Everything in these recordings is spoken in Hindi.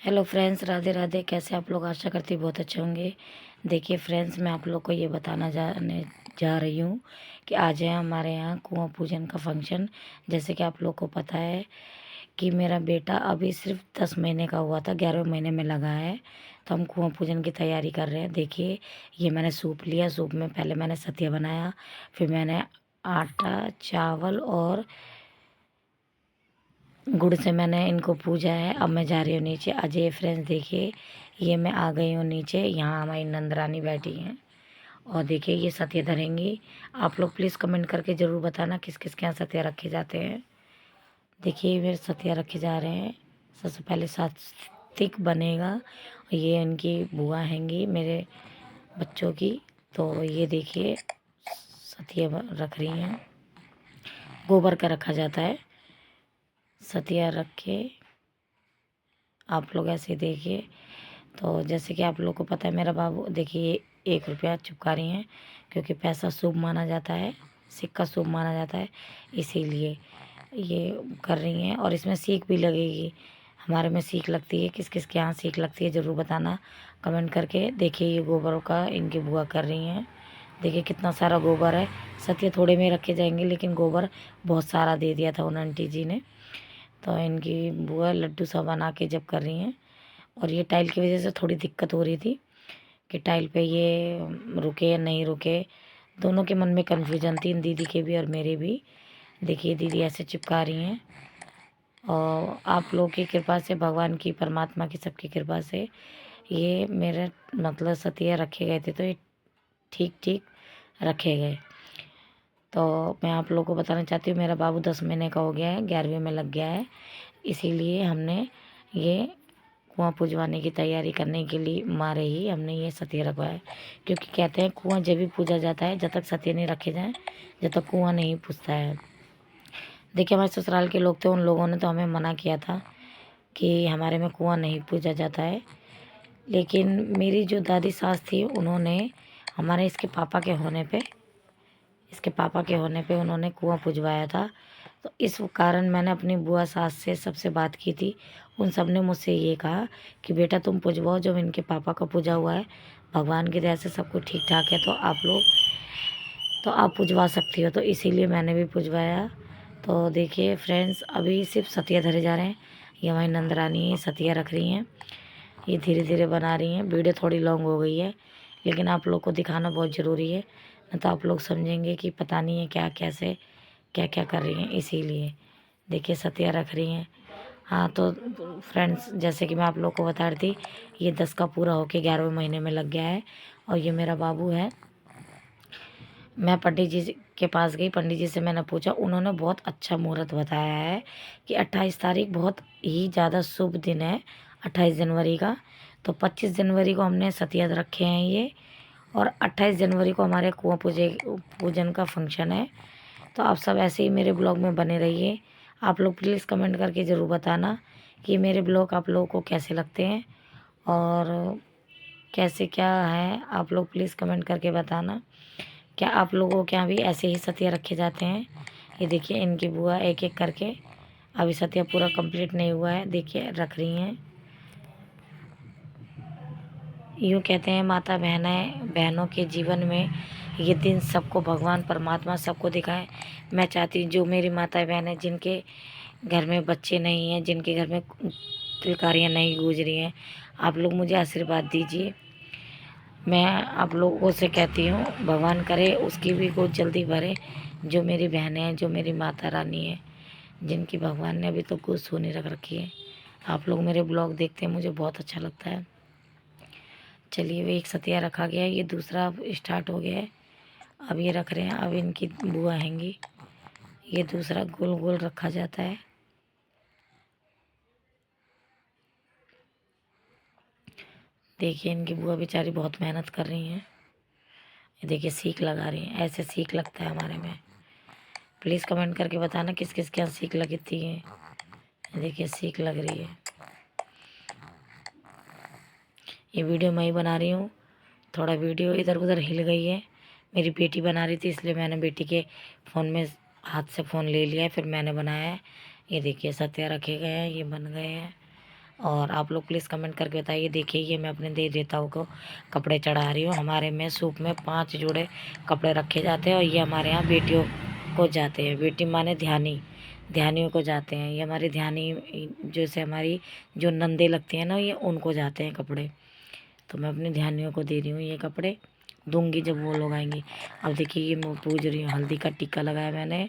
Hello friends, Radhe Radhe. कैसे आप लोग? आशा करती बहुत अच्छे होंगे। देखिए फ्रेंड्स, मैं आप लोग को ये बताना जाने जा रही हूँ कि आज है हमारे यहाँ कुआं पूजन का फंक्शन। जैसे कि आप लोग को पता है कि मेरा बेटा अभी सिर्फ 10 महीने का हुआ था, 11वें महीने में लगा है। तो हम कुआं पूजन की तैयारी कर रहे हैं। देखिए, ये मैंने सूप लिया। सूप में पहले मैंने सतिया बनाया, फिर मैंने आटा, चावल और गुड़ से मैंने इनको पूजा है। अब मैं जा रही हूँ नीचे। अजय फ्रेंड्स, देखिए ये मैं आ गई हूँ नीचे। यहाँ हमारी नंदरानी बैठी हैं और देखिए ये सत्य धरेंगी। आप लोग प्लीज़ कमेंट करके ज़रूर बताना किस किस के यहाँ सत्या रखे जाते हैं। देखिए मेरे सत्या रखे जा रहे हैं। सबसे पहले सात्विक बनेगा। ये इनकी बुआ हैंगी मेरे बच्चों की। तो ये देखिए सत्या रख रही हैं। गोबर का रखा जाता है। सतिया रख के आप लोग ऐसे देखिए। तो जैसे कि आप लोग को पता है, मेरा बाबू देखिए 1 रुपया चिपका रही हैं, क्योंकि पैसा शुभ माना जाता है, सिक्का शुभ माना जाता है, इसीलिए ये कर रही हैं। और इसमें सीख भी लगेगी। हमारे में सीख लगती है, किस किस के यहाँ सीख लगती है ज़रूर बताना कमेंट करके। देखिए ये गोबर का इनकी बुआ कर रही हैं। देखिए कितना सारा गोबर है। सत्य थोड़े में रखे जाएंगे, लेकिन गोबर बहुत सारा दे दिया था उन आंटी जी ने। तो इनकी बुआ लड्डू सा बना के जब कर रही हैं। और ये टाइल की वजह से थोड़ी दिक्कत हो रही थी कि टाइल पे ये रुके या नहीं रुके। दोनों के मन में कन्फ्यूजन थी, दीदी के भी और मेरे भी। देखिए दीदी ऐसे चिपका रही हैं। और आप लोग की कृपा से, भगवान की, परमात्मा की, सबकी कृपा से ये मेरे मतलब सतिया रखे गए थे, तो ये ठीक ठीक रखे गए। तो मैं आप लोगों को बताना चाहती हूँ, मेरा बाबू 10 महीने का हो गया है, 11वें में लग गया है। इसीलिए हमने ये कुआं पुजवाने की तैयारी करने के लिए मारे ही हमने ये सतिया रखवाया है। क्योंकि कहते हैं कुआं जब भी पूजा जाता है, जब तक सतिया नहीं रखे जाएं, जब तक कुआं नहीं पूजता है। देखिए हमारे ससुराल के लोग थे, उन लोगों ने तो हमें मना किया था कि हमारे में कुआं नहीं पूजा जाता है। लेकिन मेरी जो दादी सास थी, उन्होंने हमारे इसके पापा के होने पे उन्होंने कुआं पुजवाया था। तो इस कारण मैंने अपनी बुआ सास से सबसे बात की थी। उन सब ने मुझसे ये कहा कि बेटा तुम पुजवाओ, जब इनके पापा का पूजा हुआ है, भगवान की दया से सब कुछ ठीक ठाक है, तो आप पुजवा सकती हो। तो इसीलिए मैंने भी पुजवाया। तो देखिए फ्रेंड्स, अभी सिर्फ सतिया धरे जा रहे हैं। ये हमारी नंदरानी सतिया रख रही हैं। ये धीरे धीरे बना रही हैं। वीडियो थोड़ी लॉन्ग हो गई है, लेकिन आप लोग को दिखाना बहुत ज़रूरी है, नहीं तो आप लोग समझेंगे कि पता नहीं है क्या कैसे क्या क्या कर रही हैं। इसीलिए देखिए सतिया रख रही हैं। हाँ तो फ्रेंड्स, जैसे कि मैं आप लोग को बता रही थी, ये 10 का पूरा होके 11वें महीने में लग गया है। और ये मेरा बाबू है। मैं पंडित जी के पास गई, पंडित जी से मैंने पूछा, उन्होंने बहुत अच्छा मुहूर्त बताया है कि 28 तारीख बहुत ही ज़्यादा शुभ दिन है, 28 जनवरी का। तो 25 जनवरी को हमने सतिया रखे हैं ये, और 28 जनवरी को हमारे कुआं पूजन का फंक्शन है। तो आप सब ऐसे ही मेरे ब्लॉग में बने रहिए। आप लोग प्लीज़ कमेंट करके ज़रूर बताना कि मेरे ब्लॉग आप लोगों को कैसे लगते हैं और कैसे क्या है। आप लोग प्लीज़ कमेंट करके बताना, क्या आप लोगों के यहाँ भी ऐसे ही सतिया रखे जाते हैं? ये देखिए इनकी बुआ एक एक करके, अभी सतिया पूरा कंप्लीट नहीं हुआ है, देखिए रख रही हैं। यूँ कहते हैं माता बहनों के जीवन में ये दिन सबको भगवान परमात्मा सबको दिखाए। मैं चाहती हूँ जो मेरी माता बहन है, जिनके घर में बच्चे नहीं हैं, जिनके घर में तिलकारियाँ नहीं गूंज रही हैं, आप लोग मुझे आशीर्वाद दीजिए। मैं आप लोगों से कहती हूँ, भगवान करे उसकी भी गोद जल्दी भरे, जो मेरी बहनें हैं, जो मेरी माता रानी है, जिनकी भगवान ने अभी तो गोद सोने रख रखी है। आप लोग मेरे ब्लॉग देखते हैं, मुझे बहुत अच्छा लगता है। चलिए, वो एक सतिया रखा गया है, ये दूसरा अब स्टार्ट हो गया है। अब ये रख रहे हैं, अब इनकी बुआ हैंगी। ये दूसरा गोल गोल रखा जाता है। देखिए इनकी बुआ बेचारी बहुत मेहनत कर रही हैं। ये देखिए सीख लगा रही हैं, ऐसे सीख लगता है हमारे में। प्लीज़ कमेंट करके बताना किस किस के यहाँ सीख लगी थी। ये देखिए सीख लग रही है। ये वीडियो मैं ही बना रही हूँ। थोड़ा वीडियो इधर उधर हिल गई है। मेरी बेटी बना रही थी, इसलिए मैंने बेटी के फ़ोन में हाथ से फ़ोन ले लिया है, फिर मैंने बनाया है। ये देखिए सत्या रखे गए हैं, ये बन गए हैं। और आप लोग प्लीज़ कमेंट करके बताइए। देखिए ये मैं अपने देवताओं को कपड़े चढ़ा रही हूँ। हमारे में सूप में 5 जोड़े कपड़े रखे जाते हैं और ये हमारे यहाँ बेटियों को जाते हैं। बेटी माने ध्यानी, ध्यानियों को जाते हैं। ये हमारी ध्यानी जैसे हमारी जो नंदे लगती हैं ना, ये उनको जाते हैं कपड़े। तो मैं अपनी ध्यानियों को दे रही हूँ ये कपड़े, दूंगी जब वो लोग आएंगे। अब देखिए ये मैं पूज रही हूँ, हल्दी का टीका लगाया मैंने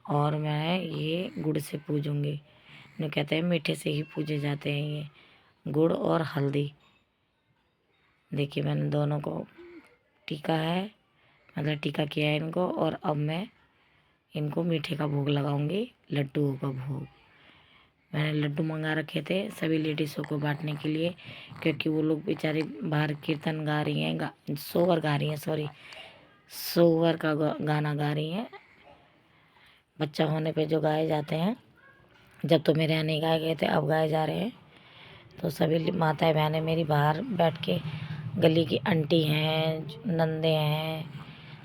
और मैं ये गुड़ से पूजूंगी। उन्हें कहते हैं मीठे से ही पूजे जाते हैं ये गुड़ और हल्दी। देखिए मैंने दोनों को टीका है, मतलब टीका किया है इनको। और अब मैं इनको मीठे का भोग लगाऊंगी, लड्डुओं का भोग। मैंने लड्डू मंगा रखे थे सभी लेडीज़ों को बांटने के लिए, क्योंकि वो लोग बेचारे बाहर कीर्तन गा रही हैं, सोवर गा रही हैं, सॉरी सोवर का गाना गा रही हैं। बच्चा होने पे जो गाए जाते हैं, जब तो मेरे यहाँ नहीं गाए गए थे, अब गाए जा रहे हैं। तो सभी माताएं बहनें मेरी बाहर बैठ के, गली की आंटी हैं, नंदे हैं,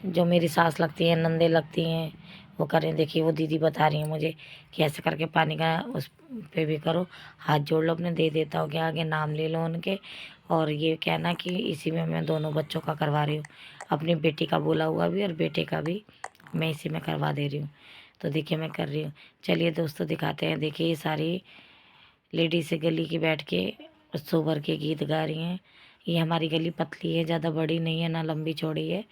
जो मेरी सास लगती हैं, नंदे लगती हैं, वो करें। देखिए वो दीदी बता रही हैं मुझे कि ऐसे करके पानी का उस पे भी करो, हाथ जोड़ लो अपने दे देता हो के आगे, नाम ले लो उनके। और ये कहना कि इसी में मैं दोनों बच्चों का करवा रही हूँ, अपनी बेटी का बोला हुआ भी और बेटे का भी मैं इसी में करवा दे रही हूँ। तो देखिए मैं कर रही हूँ। चलिए दोस्तों दिखाते हैं। देखिए ये सारी लेडीज से गली की बैठ के सोबर के गीत गा रही हैं। ये हमारी गली पतली है, ज़्यादा बड़ी नहीं है, ना लंबी चौड़ी है,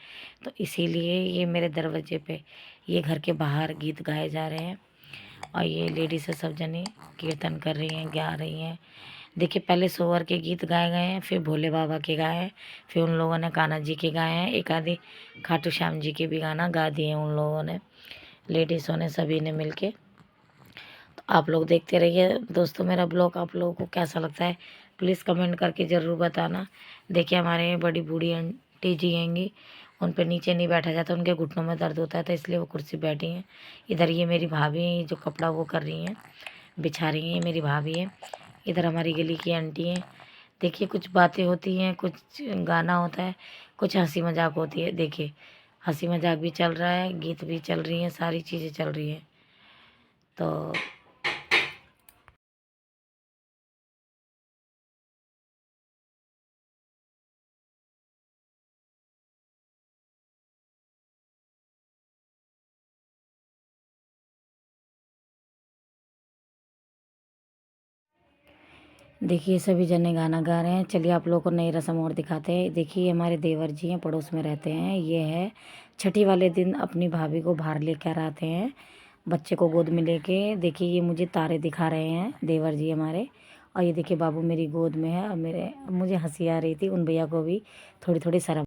तो इसीलिए ये मेरे दरवाजे पे, ये घर के बाहर गीत गाए जा रहे हैं। और ये लेडीज से सब जने कीर्तन कर रही हैं, गा रही हैं। देखिए पहले सोवर के गीत गाए गए हैं, फिर भोले बाबा के गाए हैं, फिर उन लोगों ने कान्हा जी के गाए हैं, एक आधे खाटू श्याम जी के भी गाना गा दिए उन लोगों ने, लेडीज़ों ने, सभी ने मिल के। तो आप लोग देखते रहिए दोस्तों मेरा ब्लॉग। आप लोगों को कैसा लगता है प्लीज़ कमेंट करके ज़रूर बताना। देखिए हमारे यहाँ बड़ी बूढ़ी आंटी जी हैंगी, उन पर नीचे नहीं बैठा जाता, उनके घुटनों में दर्द होता है, तो इसलिए वो कुर्सी बैठी हैं। इधर ये मेरी भाभी हैं, जो कपड़ा वो कर रही हैं, बिछा रही हैं, ये मेरी भाभी हैं। इधर हमारी गली की आंटी हैं। देखिए कुछ बातें होती हैं, कुछ गाना होता है, कुछ हंसी मजाक होती है। देखिए हंसी मजाक भी चल रहा है, गीत भी चल रही हैं, सारी चीज़ें चल रही हैं। तो देखिए सभी जने गाना गा रहे हैं। चलिए आप लोगों को नई रस्म और दिखाते हैं। देखिए हमारे देवर जी हैं, पड़ोस में रहते हैं। ये है छठी वाले दिन अपनी भाभी को बाहर लेकर आते हैं, बच्चे को गोद में लेके। देखिए ये मुझे तारे दिखा रहे हैं देवर जी हमारे। और ये देखिए बाबू मेरी गोद में है। और मुझे हंसी आ रही थी, उन भैया को भी थोड़ी थोड़ी शर्म